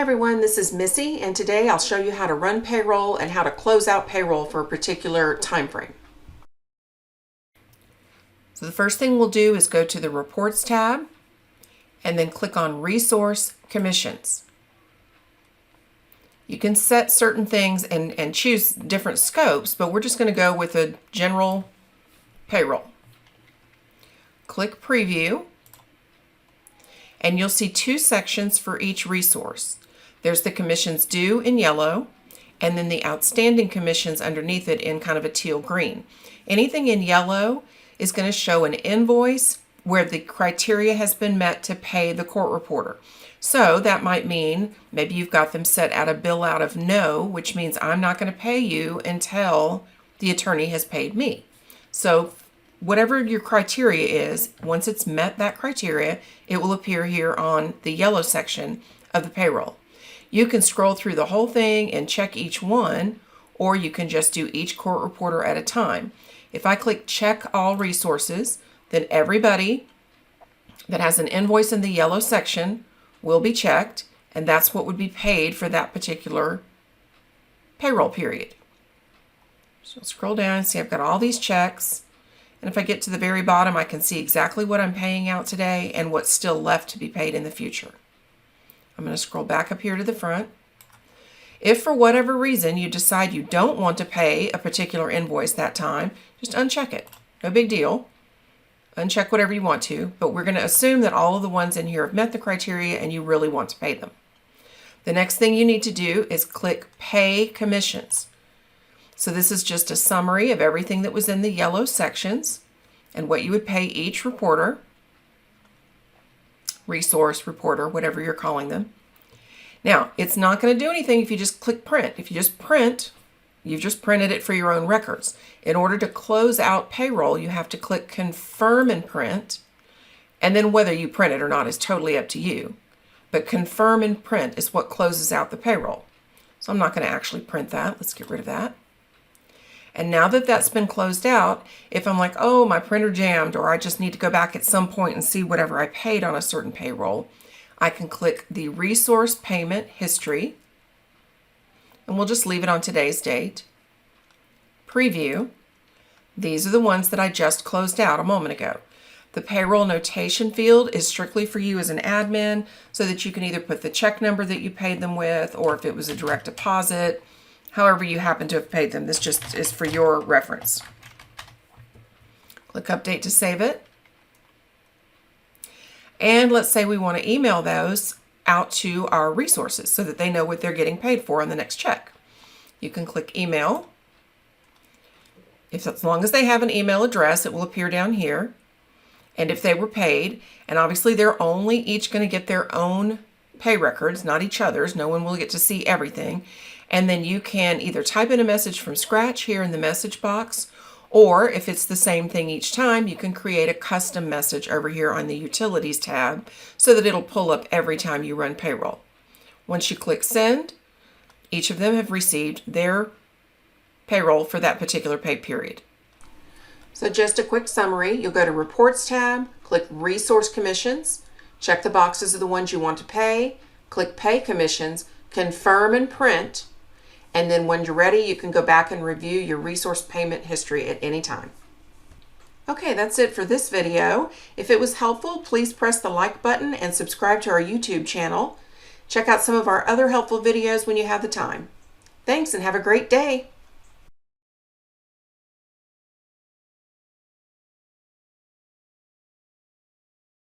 everyone, this is Missy, and today I'll show you how to run payroll and how to close out payroll for a particular time frame. So the first thing we'll do is go to the Reports tab and then click on Resource Commissions. You can set certain things and choose different scopes, but we're just going to go with a general payroll. Click Preview, and you'll see two sections for each resource. There's the commissions due in yellow, and then the outstanding commissions underneath it in kind of a teal green. Anything in yellow is going to show an invoice where the criteria has been met to pay the court reporter. So that might mean maybe you've got them set at a bill out of no, which means I'm not going to pay you until the attorney has paid me. So whatever your criteria is, once it's met that criteria, it will appear here on the yellow section of the payroll. You can scroll through the whole thing and check each one, or you can just do each court reporter at a time. If I click Check All Resources, then everybody that has an invoice in the yellow section will be checked, and that's what would be paid for that particular payroll period. So I'll scroll down and see I've got all these checks. And if I get to the very bottom, I can see exactly what I'm paying out today and what's still left to be paid in the future. I'm going to scroll back up here to the front. If for whatever reason you decide you don't want to pay a particular invoice that time, just uncheck it. No big deal. Uncheck whatever you want to, but we're going to assume that all of the ones in here have met the criteria and you really want to pay them. The next thing you need to do is click Pay Commissions. So this is just a summary of everything that was in the yellow sections and what you would pay each reporter, resource reporter, whatever you're calling them. Now, it's not going to do anything if you just click print. If you just print, you've just printed it for your own records. In order to close out payroll, you have to click Confirm and Print, and then whether you print it or not is totally up to you. But Confirm and Print is what closes out the payroll. So I'm not going to actually print that. Let's get rid of that. And now that that's been closed out, if I'm like, oh, my printer jammed, or I just need to go back at some point and see whatever I paid on a certain payroll, I can click the Resource Payment History, and we'll just leave it on today's date. Preview. These are the ones that I just closed out a moment ago. The payroll notation field is strictly for you as an admin so that you can either put the check number that you paid them with, or if it was a direct deposit, however you happen to have paid them. This just is for your reference. Click Update to save it. And let's say we want to email those out to our resources so that they know what they're getting paid for on the next check. You can click Email. As long as they have an email address, it will appear down here. And if they were paid, and obviously they're only each going to get their own pay records, not each other's. No one will get to see everything. And then you can either type in a message from scratch here in the message box, or if it's the same thing each time, you can create a custom message over here on the Utilities tab so that it'll pull up every time you run payroll. Once you click Send, each of them have received their payroll for that particular pay period. So just a quick summary, you'll go to Reports tab, click Resource Commissions, check the boxes of the ones you want to pay, click Pay Commissions, Confirm and Print, and then when you're ready, you can go back and review your resource payment history at any time. Okay, that's it for this video. If it was helpful, please press the like button and subscribe to our YouTube channel. Check out some of our other helpful videos when you have the time. Thanks and have a great day.